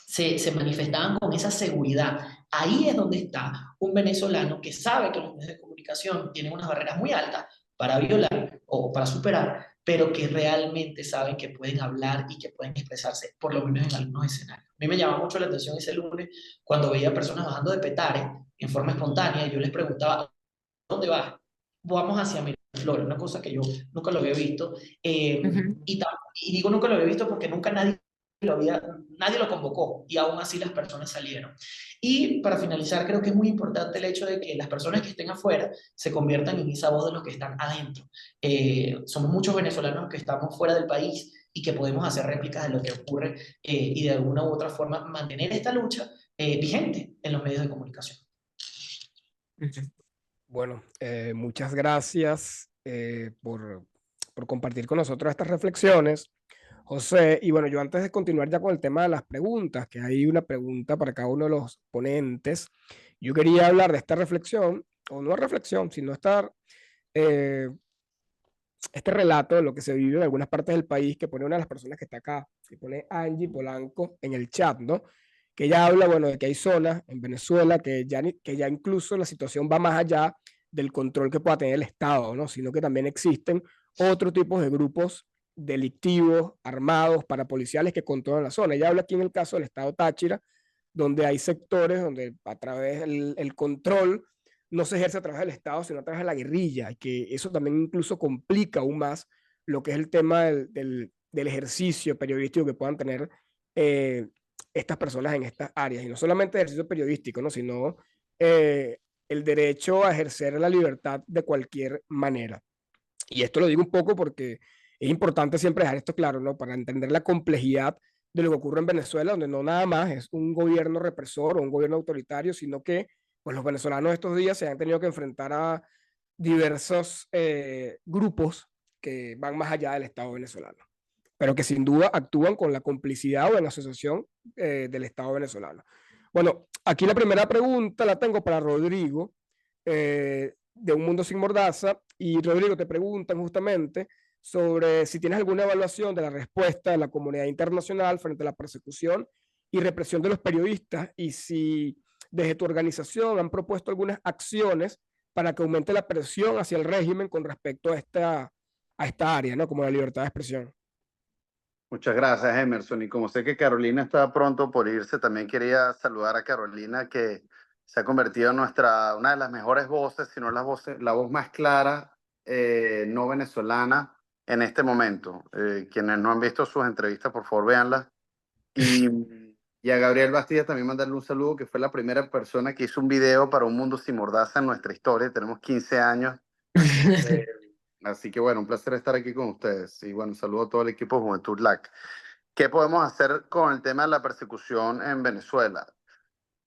se manifestaban con esa seguridad. Ahí es donde está un venezolano que sabe que los medios de comunicación tienen unas barreras muy altas para violar o para superar, pero que realmente saben que pueden hablar y que pueden expresarse, por lo menos en algunos escenarios. A mí me llamaba mucho la atención ese lunes cuando veía personas bajando de Petare en forma espontánea y yo les preguntaba, ¿dónde vas? Vamos hacia Miraflores, una cosa que yo nunca lo había visto. Y digo nunca lo había visto porque nunca nadie lo convocó y aún así las personas salieron. Y para finalizar, creo que es muy importante el hecho de que las personas que estén afuera se conviertan en esa voz de los que están adentro. Somos muchos venezolanos que estamos fuera del país y que podemos hacer réplicas de lo que ocurre y de alguna u otra forma mantener esta lucha vigente en los medios de comunicación. Bueno, muchas gracias por compartir con nosotros estas reflexiones, José. Y bueno, yo antes de continuar ya con el tema de las preguntas, que hay una pregunta para cada uno de los ponentes, yo quería hablar de esta reflexión, o no reflexión, sino eh, este relato de lo que se vive en algunas partes del país que pone una de las personas que está acá, que pone Angie Polanco en el chat, ¿no? Que ella habla, bueno, de que hay zonas en Venezuela que ya incluso la situación va más allá del control que pueda tener el Estado, ¿no? Sino que también existen otro tipo de grupos delictivos, armados, parapoliciales que controlan la zona. Ella habla aquí en el caso del Estado Táchira, donde hay sectores donde a través del control no se ejerce a través del Estado, sino a través de la guerrilla, y que eso también incluso complica aún más lo que es el tema del ejercicio periodístico que puedan tener eh, estas personas en estas áreas. Y no solamente ejercicio periodístico, ¿no? Sino el derecho a ejercer la libertad de cualquier manera. Y esto lo digo un poco porque es importante siempre dejar esto claro, ¿no? Para entender la complejidad de lo que ocurre en Venezuela, donde no nada más es un gobierno represor o un gobierno autoritario, sino que pues, los venezolanos estos días se han tenido que enfrentar a diversos grupos que van más allá del Estado venezolano, pero que sin duda actúan con la complicidad o en asociación del Estado venezolano. Bueno, aquí la primera pregunta la tengo para Rodrigo, de Un Mundo Sin Mordaza, y Rodrigo, te preguntan justamente sobre si tienes alguna evaluación de la respuesta de la comunidad internacional frente a la persecución y represión de los periodistas, y si desde tu organización han propuesto algunas acciones para que aumente la presión hacia el régimen con respecto a esta área, ¿no? Como la libertad de expresión. Muchas gracias, Emerson. Y como sé que Carolina está pronto por irse, también quería saludar a Carolina, que se ha convertido en una de las mejores voces, si no la voz más clara, no venezolana en este momento. Quienes no han visto sus entrevistas, por favor, véanlas. Y a Gabriel Bastida también mandarle un saludo, que fue la primera persona que hizo un video para Un Mundo Sin Mordaza en nuestra historia. Tenemos 15 años Eh, Así que bueno, un placer estar aquí con ustedes. Y bueno, saludo a todo el equipo de Juventud LAC. ¿Qué podemos hacer con el tema de la persecución en Venezuela?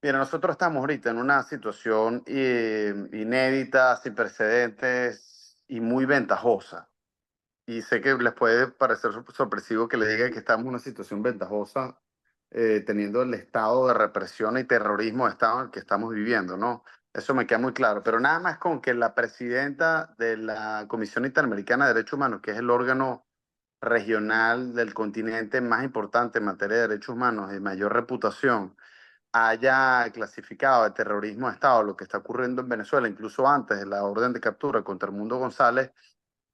Mira, nosotros estamos ahorita en una situación inédita, sin precedentes y muy ventajosa. Y sé que les puede parecer sorpresivo que les diga que estamos en una situación ventajosa, teniendo el estado de represión y terrorismo de estado en el que estamos viviendo, ¿no? Eso me queda muy claro. Pero nada más con que la presidenta de la Comisión Interamericana de Derechos Humanos, que es el órgano regional del continente más importante en materia de derechos humanos y de mayor reputación, haya clasificado de terrorismo de Estado lo que está ocurriendo en Venezuela, incluso antes de la orden de captura contra el Mundo González,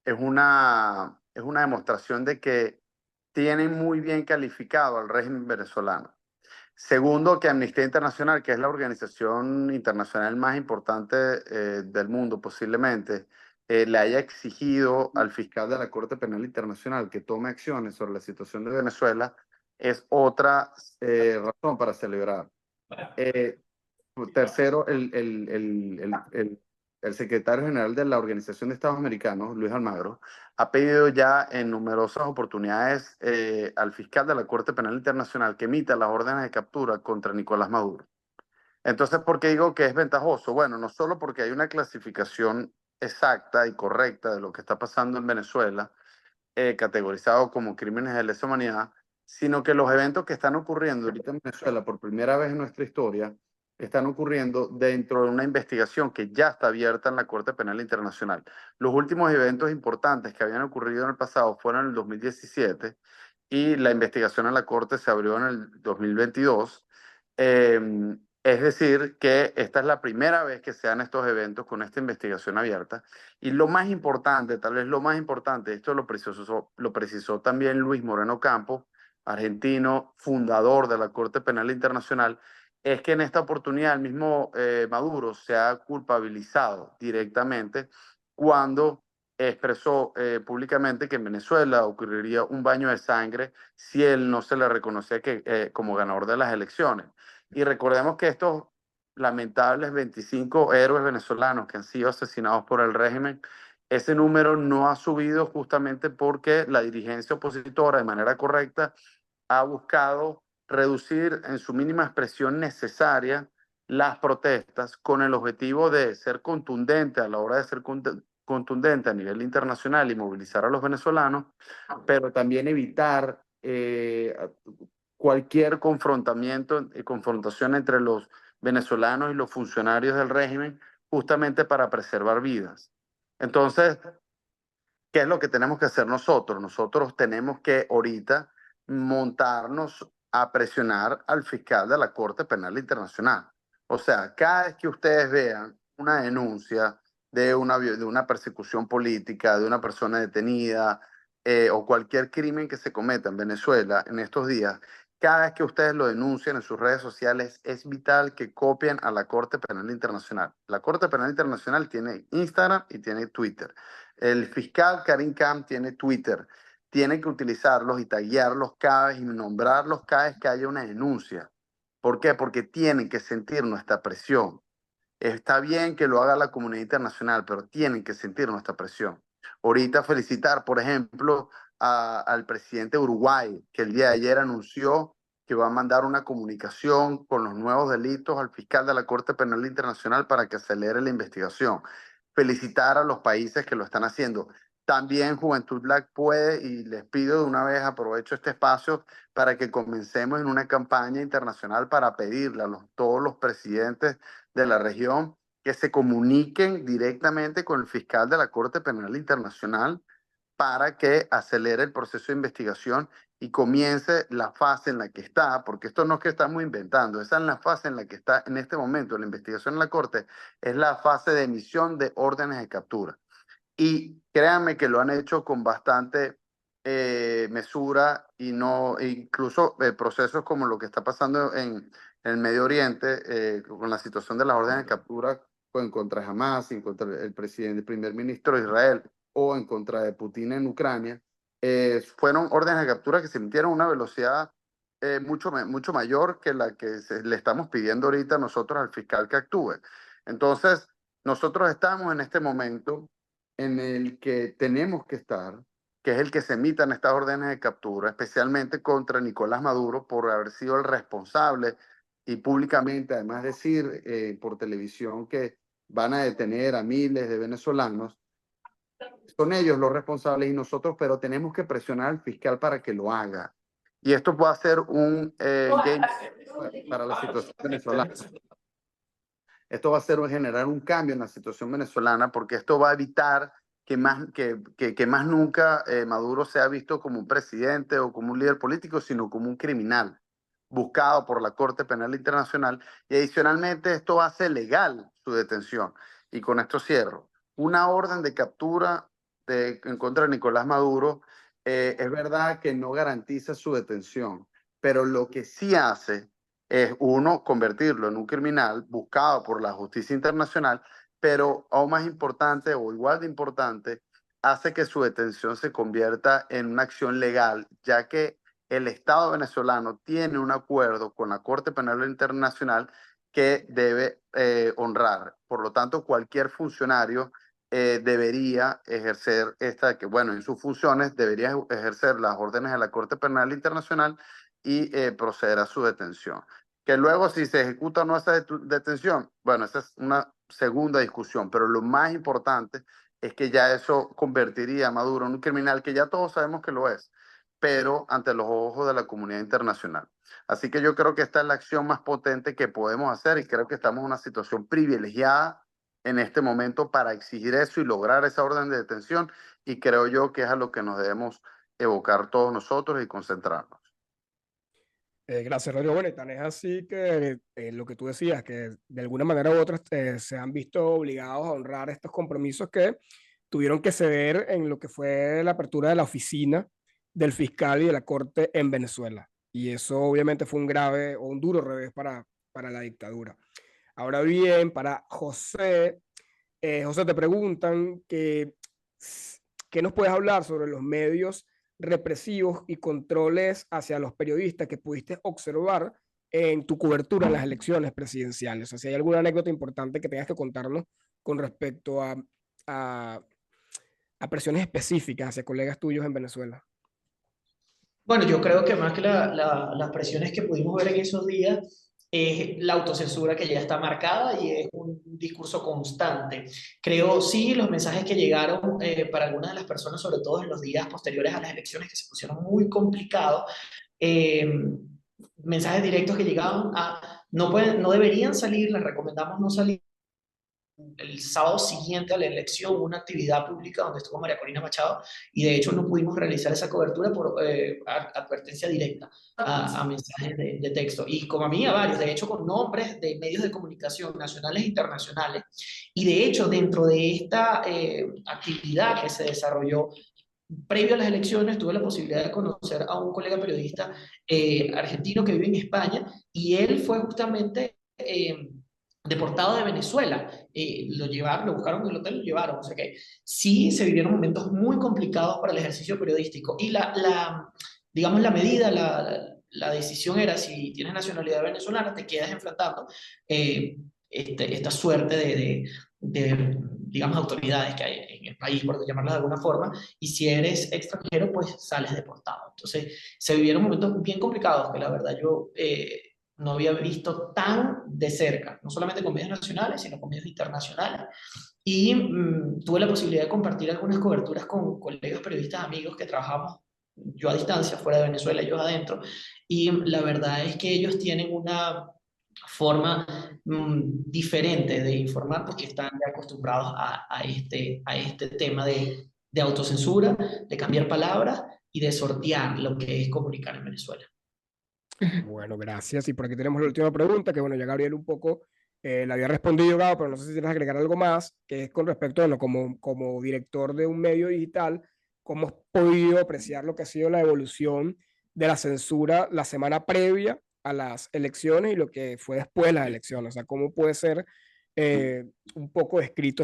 es una demostración de que tienen muy bien calificado al régimen venezolano. Segundo, que Amnistía Internacional, que es la organización internacional más importante del mundo posiblemente, le haya exigido al fiscal de la Corte Penal Internacional que tome acciones sobre la situación de Venezuela, es otra razón para celebrar. Eh, Tercero, el secretario general de la Organización de Estados Americanos, Luis Almagro, ha pedido ya en numerosas oportunidades al fiscal de la Corte Penal Internacional que emita las órdenes de captura contra Nicolás Maduro. Entonces, ¿por qué digo que es ventajoso? Bueno, no solo porque hay una clasificación exacta y correcta de lo que está pasando en Venezuela, categorizado como crímenes de lesa humanidad, sino que los eventos que están ocurriendo ahorita en Venezuela por primera vez en nuestra historia están ocurriendo dentro de una investigación que ya está abierta en la Corte Penal Internacional. Los últimos eventos importantes que habían ocurrido en el pasado fueron en el 2017 y la investigación en la Corte se abrió en el 2022. Es decir, que esta es la primera vez que se dan estos eventos con esta investigación abierta. Y lo más importante, tal vez lo más importante, esto lo precisó también Luis Moreno Campos, argentino, fundador de la Corte Penal Internacional, es que en esta oportunidad el mismo Maduro se ha culpabilizado directamente cuando expresó públicamente que en Venezuela ocurriría un baño de sangre si él no se le reconocía como ganador de las elecciones. Y recordemos que estos lamentables 25 héroes venezolanos que han sido asesinados por el régimen, ese número no ha subido justamente porque la dirigencia opositora, de manera correcta, ha buscado reducir en su mínima expresión necesaria las protestas con el objetivo de ser contundente a la hora de ser contundente a nivel internacional y movilizar a los venezolanos, pero también evitar cualquier confrontación entre los venezolanos y los funcionarios del régimen, justamente para preservar vidas. Entonces, ¿qué es lo que tenemos que hacer nosotros? Nosotros tenemos que ahorita montarnos a presionar al fiscal de la Corte Penal Internacional. O sea, cada vez que ustedes vean una denuncia de una persecución política, de una persona detenida o cualquier crimen que se cometa en Venezuela en estos días, cada vez que ustedes lo denuncien en sus redes sociales, es vital que copien a la Corte Penal Internacional. La Corte Penal Internacional tiene Instagram y tiene Twitter. El fiscal Karim Khan tiene Twitter. Tiene que utilizarlos y taguearlos cada vez y nombrarlos cada vez que haya una denuncia. ¿Por qué? Porque tienen que sentir nuestra presión. Está bien que lo haga la comunidad internacional, pero tienen que sentir nuestra presión. Ahorita felicitar, por ejemplo, al presidente de Uruguay, que el día de ayer anunció que va a mandar una comunicación con los nuevos delitos al fiscal de la Corte Penal Internacional para que acelere la investigación. Felicitar a los países que lo están haciendo. También Juventud Black puede, y les pido de una vez, aprovecho este espacio para que comencemos en una campaña internacional para pedirle a todos los presidentes de la región que se comuniquen directamente con el fiscal de la Corte Penal Internacional para que acelere el proceso de investigación y comience la fase en la que está, porque esto no es que estamos inventando, esa es la fase en la que está en este momento la investigación en la Corte, es la fase de emisión de órdenes de captura. Y créanme que lo han hecho con bastante mesura y no, incluso procesos como lo que está pasando en el Medio Oriente, con la situación de las órdenes de captura en contra de Hamas, en contra del presidente, el primer ministro de Israel o en contra de Putin en Ucrania, fueron órdenes de captura que se emitieron a una velocidad mucho mayor que la que le estamos pidiendo ahorita nosotros al fiscal que actúe. Entonces, nosotros estamos en este momento en el que tenemos que estar, que es el que se emitan estas órdenes de captura, especialmente contra Nicolás Maduro por haber sido el responsable y públicamente además decir por televisión que van a detener a miles de venezolanos. Son ellos los responsables y nosotros, pero tenemos que presionar al fiscal para que lo haga. Y esto puede ser un game para la situación venezolana. Esto va a ser generar un cambio en la situación venezolana porque esto va a evitar que más nunca Maduro sea visto como un presidente o como un líder político, sino como un criminal buscado por la Corte Penal Internacional. Y adicionalmente esto hace legal su detención. Y con esto cierro. Una orden de captura en contra de Nicolás Maduro es verdad que no garantiza su detención, pero lo que sí hace es, uno, convertirlo en un criminal buscado por la justicia internacional, pero aún más importante o igual de importante, hace que su detención se convierta en una acción legal, ya que el Estado venezolano tiene un acuerdo con la Corte Penal Internacional que debe honrar. Por lo tanto, cualquier funcionario debería ejercer que bueno, en sus funciones debería ejercer las órdenes de la Corte Penal Internacional y proceder a su detención. Que luego si se ejecuta o no esa detención, bueno, esa es una segunda discusión, pero lo más importante es que ya eso convertiría a Maduro en un criminal que ya todos sabemos que lo es, pero ante los ojos de la comunidad internacional. Así que yo creo que esta es la acción más potente que podemos hacer y creo que estamos en una situación privilegiada en este momento para exigir eso y lograr esa orden de detención y creo yo que es a lo que nos debemos evocar todos nosotros y concentrarnos. Gracias, Rodrigo. Bueno, y tan es así que lo que tú decías, que de alguna manera u otra se han visto obligados a honrar estos compromisos que tuvieron que ceder en lo que fue la apertura de la oficina del fiscal y de la corte en Venezuela. Y eso obviamente fue un grave o un duro revés para la dictadura. Ahora bien, para José, José, te preguntan ¿qué nos puedes hablar sobre los medios represivos y controles hacia los periodistas que pudiste observar en tu cobertura en las elecciones presidenciales? O sea, si hay alguna anécdota importante que tengas que contarnos con respecto a, a presiones específicas hacia colegas tuyos en Venezuela. Bueno, yo creo que más que las presiones que pudimos ver en esos días es la autocensura que ya está marcada y es un discurso constante. Creo, sí, los mensajes que llegaron para algunas de las personas, sobre todo en los días posteriores a las elecciones, que se pusieron muy complicados, mensajes directos que llegaban a no deberían salir, les recomendamos no salir. El sábado siguiente a la elección hubo una actividad pública donde estuvo María Corina Machado y de hecho no pudimos realizar esa cobertura por advertencia directa a mensajes de texto. Y como a mí, a varios, de hecho con nombres de medios de comunicación nacionales e internacionales. Y de hecho dentro de esta actividad que se desarrolló previo a las elecciones, tuve la posibilidad de conocer a un colega periodista argentino que vive en España y él fue justamente deportado de Venezuela. Lo buscaron en el hotel, lo llevaron. O sea que sí se vivieron momentos muy complicados para el ejercicio periodístico. Y digamos, la medida, la decisión era, si tienes nacionalidad venezolana, te quedas enfrentando esta suerte digamos, autoridades que hay en el país, por llamarlas de alguna forma, y si eres extranjero, pues sales deportado. Entonces, se vivieron momentos bien complicados que la verdad yo no había visto tan de cerca, no solamente con medios nacionales, sino con medios internacionales. Y tuve la posibilidad de compartir algunas coberturas con colegas periodistas amigos que trabajamos, yo a distancia, fuera de Venezuela, ellos adentro, y la verdad es que ellos tienen una forma diferente de informar porque están acostumbrados a este tema de autocensura, de cambiar palabras y de sortear lo que es comunicar en Venezuela. Bueno, gracias. Y por aquí tenemos la última pregunta, que bueno, ya Gabriel un poco la había respondido, Gabo, pero no sé si tienes que agregar algo más, que es con respecto a, bueno, como director de un medio digital, ¿cómo has podido apreciar lo que ha sido la evolución de la censura la semana previa a las elecciones y lo que fue después de las elecciones? O sea, ¿cómo puede ser un poco descrito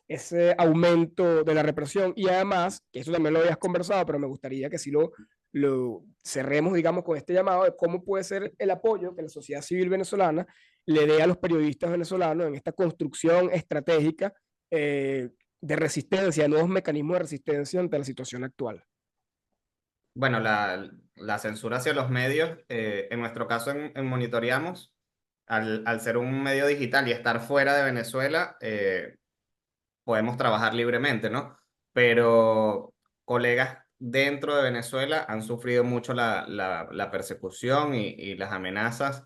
ese aumento de la represión? Y además, que eso también lo habías conversado, pero me gustaría que si lo cerremos, digamos, con este llamado de cómo puede ser el apoyo que la sociedad civil venezolana le dé a los periodistas venezolanos en esta construcción estratégica de resistencia, de nuevos mecanismos de resistencia ante la situación actual? Bueno, la censura hacia los medios, en nuestro caso en Monitoreamos, al ser un medio digital y estar fuera de Venezuela, podemos trabajar libremente, ¿no? Pero colegas dentro de Venezuela han sufrido mucho la persecución y las amenazas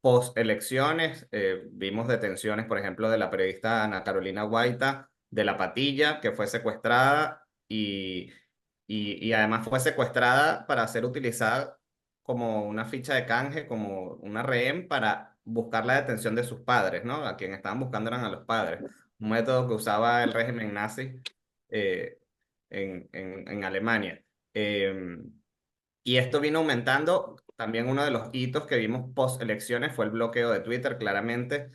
post elecciones. Vimos detenciones, por ejemplo, de la periodista Ana Carolina Guaita de La Patilla, que fue secuestrada y además fue secuestrada para ser utilizada como una ficha de canje, como una rehén para buscar la detención de sus padres, ¿no? A quien estaban buscando eran a los padres, un método que usaba el régimen nazi eh, en Alemania. Y esto vino aumentando. También uno de los hitos que vimos post elecciones fue el bloqueo de Twitter, claramente.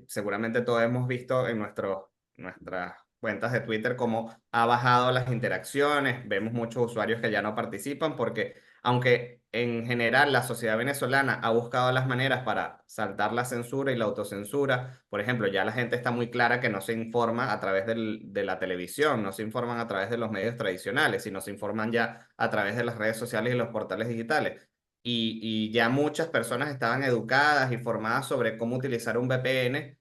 Seguramente todos hemos visto en nuestras cuentas de Twitter cómo ha bajado las interacciones. Vemos muchos usuarios que ya no participan porque aunque en general la sociedad venezolana ha buscado las maneras para saltar la censura y la autocensura, por ejemplo, ya la gente está muy clara que no se informa a través de la televisión, no se informan a través de los medios tradicionales, sino se informan ya a través de las redes sociales y los portales digitales. Y ya muchas personas estaban educadas y formadas sobre cómo utilizar un VPN.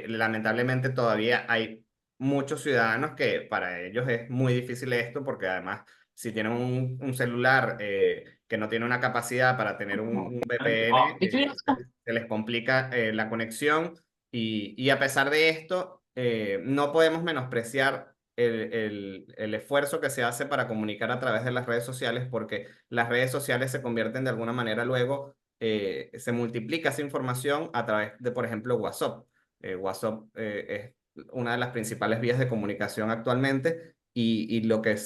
Lamentablemente todavía hay muchos ciudadanos que para ellos es muy difícil esto porque además si tienen un celular que no tiene una capacidad para tener un VPN, se les complica la conexión y a pesar de esto, no podemos menospreciar el esfuerzo que se hace para comunicar a través de las redes sociales porque las redes sociales se convierten de alguna manera luego, se multiplica esa información a través de, por ejemplo, WhatsApp. WhatsApp es una de las principales vías de comunicación actualmente y lo que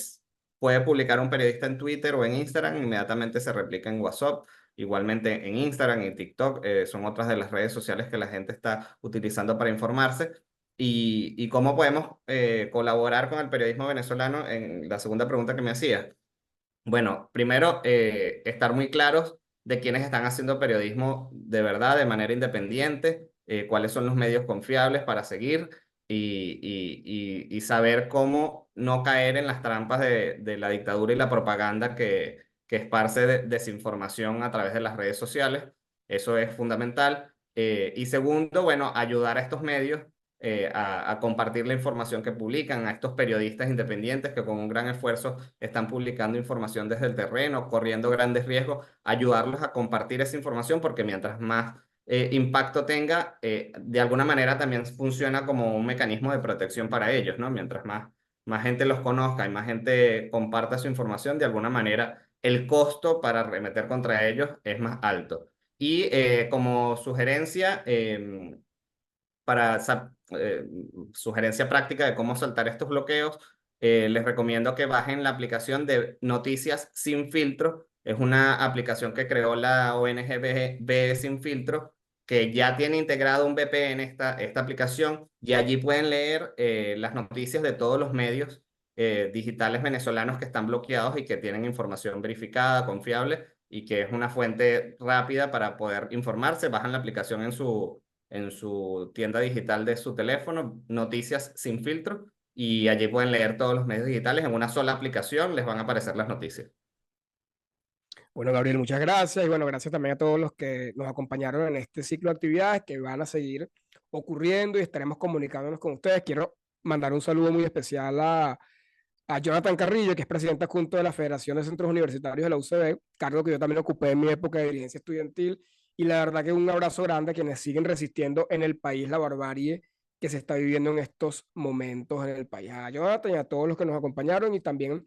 puede publicar un periodista en Twitter o en Instagram, inmediatamente se replica en WhatsApp. Igualmente en Instagram y TikTok son otras de las redes sociales que la gente está utilizando para informarse. Y cómo podemos colaborar con el periodismo venezolano en la segunda pregunta que me hacía. Bueno, primero, estar muy claros de quiénes están haciendo periodismo de verdad, de manera independiente, cuáles son los medios confiables para seguir y saber cómo no caer en las trampas de la dictadura y la propaganda que esparce desinformación a través de las redes sociales. Eso es fundamental. Y segundo, bueno, ayudar a estos medios a compartir la información que publican, a estos periodistas independientes que con un gran esfuerzo están publicando información desde el terreno, corriendo grandes riesgos, ayudarlos a compartir esa información porque mientras más impacto tenga, de alguna manera también funciona como un mecanismo de protección para ellos, ¿no? Mientras más gente los conozca y más gente comparta su información, de alguna manera el costo para arremeter contra ellos es más alto. Y como sugerencia, para sugerencia práctica de cómo saltar estos bloqueos, les recomiendo que bajen la aplicación de Noticias Sin Filtro. Es una aplicación que creó la ONG BE Sin Filtro, que ya tiene integrado un VPN esta aplicación y allí pueden leer las noticias de todos los medios digitales venezolanos que están bloqueados y que tienen información verificada, confiable y que es una fuente rápida para poder informarse. Bajan la aplicación en su tienda digital de su teléfono, Noticias Sin Filtro, y allí pueden leer todos los medios digitales. En una sola aplicación les van a aparecer las noticias. Bueno, Gabriel, muchas gracias. Y bueno, gracias también a todos los que nos acompañaron en este ciclo de actividades que van a seguir ocurriendo y estaremos comunicándonos con ustedes. Quiero mandar un saludo muy especial a Jonathan Carrillo, que es presidente adjunto de la Federación de Centros Universitarios de la UCB, cargo que yo también ocupé en mi época de dirigencia estudiantil. Y la verdad que un abrazo grande a quienes siguen resistiendo en el país la barbarie que se está viviendo en estos momentos en el país. A Jonathan y a todos los que nos acompañaron y también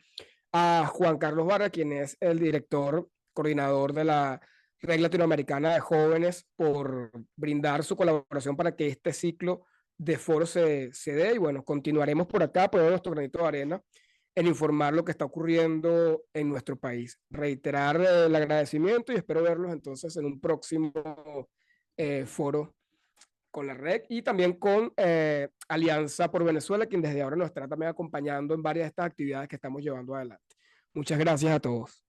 a Juan Carlos Vargas, quien es el director coordinador de la Red Latinoamericana de Jóvenes, por brindar su colaboración para que este ciclo de foros se dé. Y bueno, continuaremos por acá, poniendo nuestro granito de arena en informar lo que está ocurriendo en nuestro país. Reiterar el agradecimiento y espero verlos entonces en un próximo foro con la red y también con Alianza por Venezuela, quien desde ahora nos estará también acompañando en varias de estas actividades que estamos llevando adelante. Muchas gracias a todos.